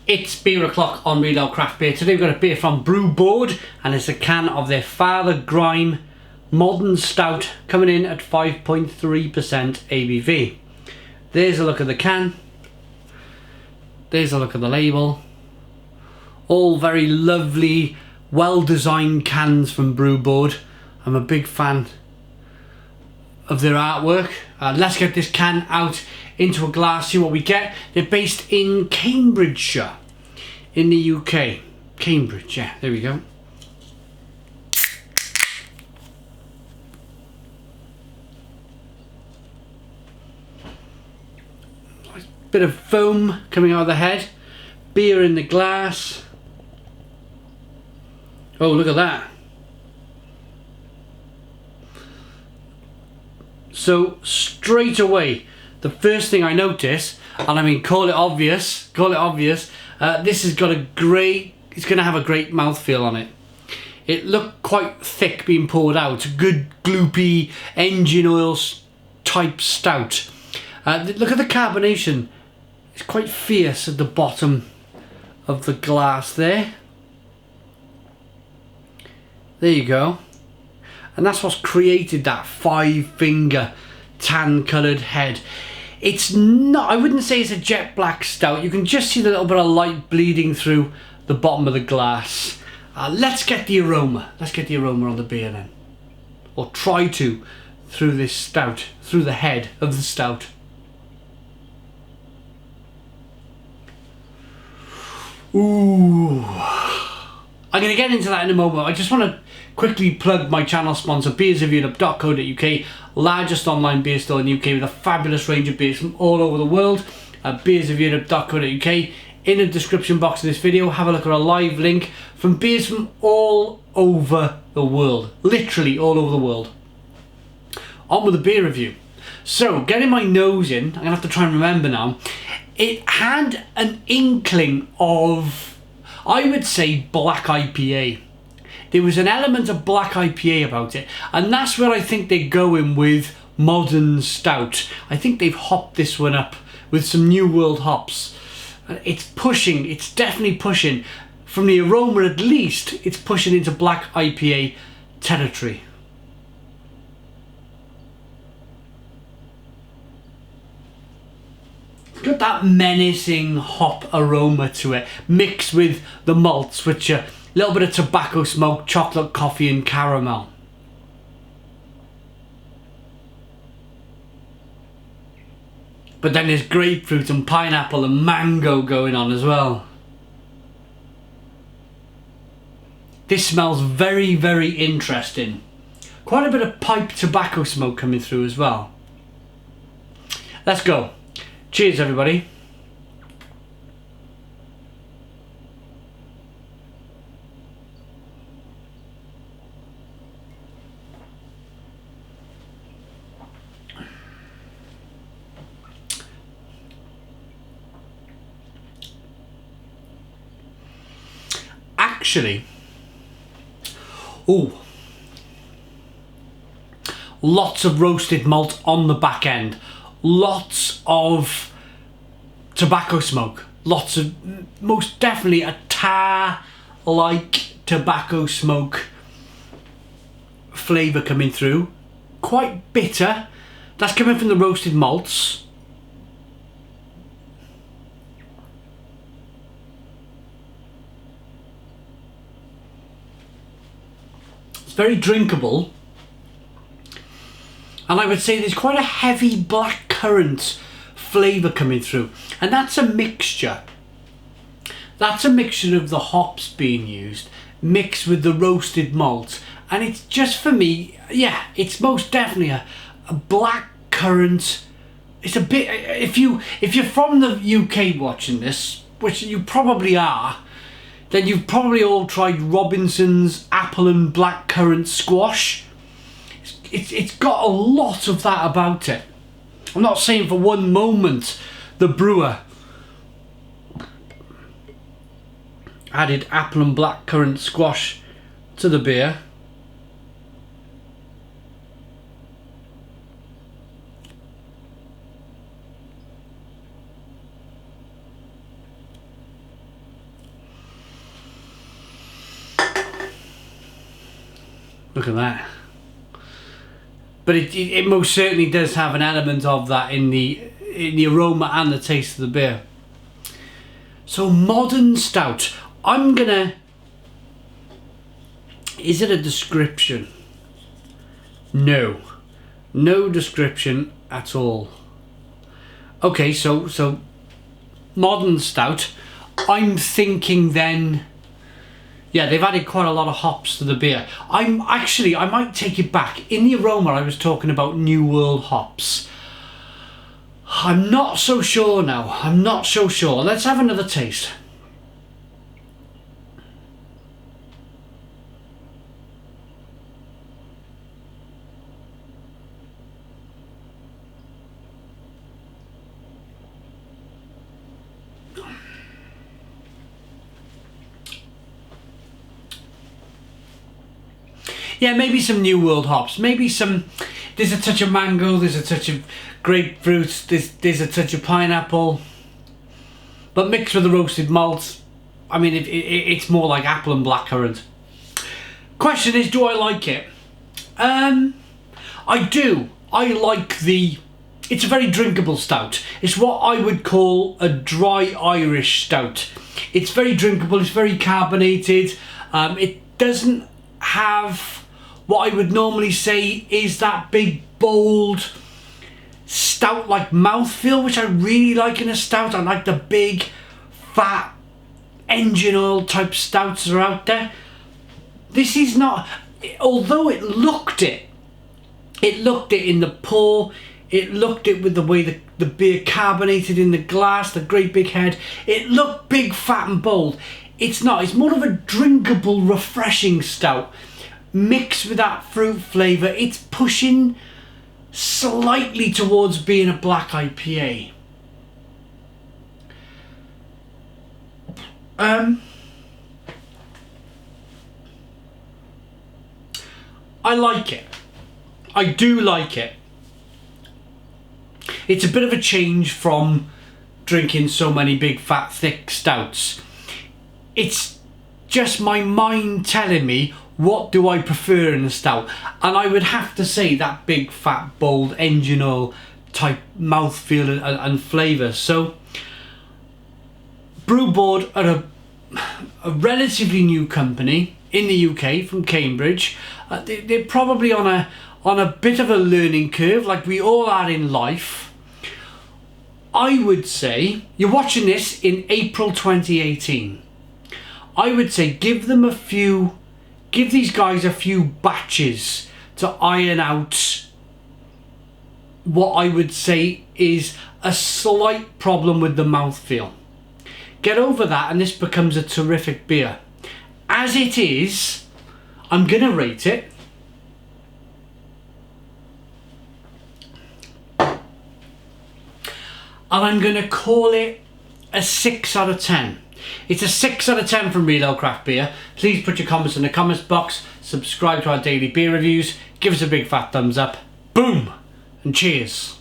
It's beer o'clock on Real Ale Craft Beer. Today we've got a beer from Brewboard and it's a can of their Fathergrime Modern Stout coming in at 5.3% ABV. There's a look at the can. There's a look at the label. All very lovely, well-designed cans from Brewboard. I'm a big fan of their artwork. Let's get this can out into a glass, see what we get. They're based in Cambridgeshire in the UK. Cambridge, yeah, there we go. Nice bit of foam coming out of the head. Beer in the glass. Oh, look at that. So straight away, the first thing I notice, and I mean, call it obvious, this has got a great, it's going to have a great mouthfeel on it. It looked quite thick being poured out, good gloopy engine oil type stout. Look at the carbonation, it's quite fierce at the bottom of the glass there. There you go. And that's what's created that 5-finger tan coloured head. It's not, I wouldn't say it's a jet black stout. You can just see the little bit of light bleeding through the bottom of the glass. Let's get the aroma. Let's get the aroma on the beer then. Or try to, through this stout, through the head of the stout. Ooh. I'm going to get into that in a moment. I just want to quickly plug my channel sponsor, beersreviewed.co.uk, largest online beer store in the UK with a fabulous range of beers from all over the world. Beersreviewed.co.uk. In the description box of this video, have a look at a live link from beers from all over the world. Literally all over the world. On with the beer review. So, getting my nose in, I'm going to have to try and remember now. It had an inkling of, I would say, black IPA. There was an element of black IPA about it, and that's where I think they're going with Modern Stout. I think they've hopped this one up with some New World hops. It's pushing, it's definitely pushing. From the aroma at least, it's pushing into black IPA territory. It's got that menacing hop aroma to it, mixed with the malts, which are a little bit of tobacco smoke, chocolate, coffee and caramel. But then there's grapefruit and pineapple and mango going on as well. This smells very, very interesting. Quite a bit of pipe tobacco smoke coming through as well. Let's go. Cheers everybody. Actually, ooh, lots of roasted malt on the back end, lots of tobacco smoke, lots of, most definitely a tar-like tobacco smoke flavour coming through, quite bitter. That's coming from the roasted malts. Very drinkable, and I would say there's quite a heavy black currant flavour coming through, and that's a mixture of the hops being used mixed with the roasted malt, and it's just, for me, yeah, it's most definitely a black currant. It's a bit, if you're from the UK watching this, which you probably are, then you've probably all tried Robinson's apple and blackcurrant squash. It's got a lot of that about it. I'm not saying for one moment the brewer added apple and blackcurrant squash to the beer. Look at that. But it most certainly does have an element of that in the aroma and the taste of the beer. So modern stout. I'm gonna... Is it a description? No. No description at all. Okay, so modern stout. I'm thinking then... Yeah, they've added quite a lot of hops to the beer. I might take it back. In the aroma, I was talking about New World hops. I'm not so sure now. I'm not so sure. Let's have another taste. Yeah, maybe some New World hops. Maybe some... There's a touch of mango, there's a touch of grapefruit, there's a touch of pineapple. But mixed with the roasted malt, I mean, it's more like apple and blackcurrant. Question is, do I like it? I do. I like the... It's a very drinkable stout. It's what I would call a dry Irish stout. It's very drinkable, it's very carbonated. It doesn't have what I would normally say is that big, bold, stout-like mouthfeel, which I really like in a stout. I like the big, fat, engine oil type stouts that are out there. This is not... Although it looked it in the pour, it looked it with the way the beer carbonated in the glass, the great big head. It looked big, fat and bold. It's not. It's more of a drinkable, refreshing stout. Mixed with that fruit flavour, it's pushing slightly towards being a black IPA. I like it. I do like it. It's a bit of a change from drinking so many big, fat, thick stouts. It's just my mind telling me, what do I prefer in a stout? And I would have to say that big, fat, bold, engine oil type mouthfeel and flavour. So, Brewboard are a relatively new company in the UK from Cambridge. They're probably on a bit of a learning curve, like we all are in life. I would say, you're watching this in April 2018. I would say give these guys a few batches to iron out what I would say is a slight problem with the mouthfeel. Get over that and this becomes a terrific beer. As it is, I'm gonna rate it and I'm gonna call it a 6 out of 10. It's a 6 out of 10 from Real Ale Craft Beer. Please put your comments in the comments box, subscribe to our daily beer reviews, give us a big fat thumbs up, boom, and cheers.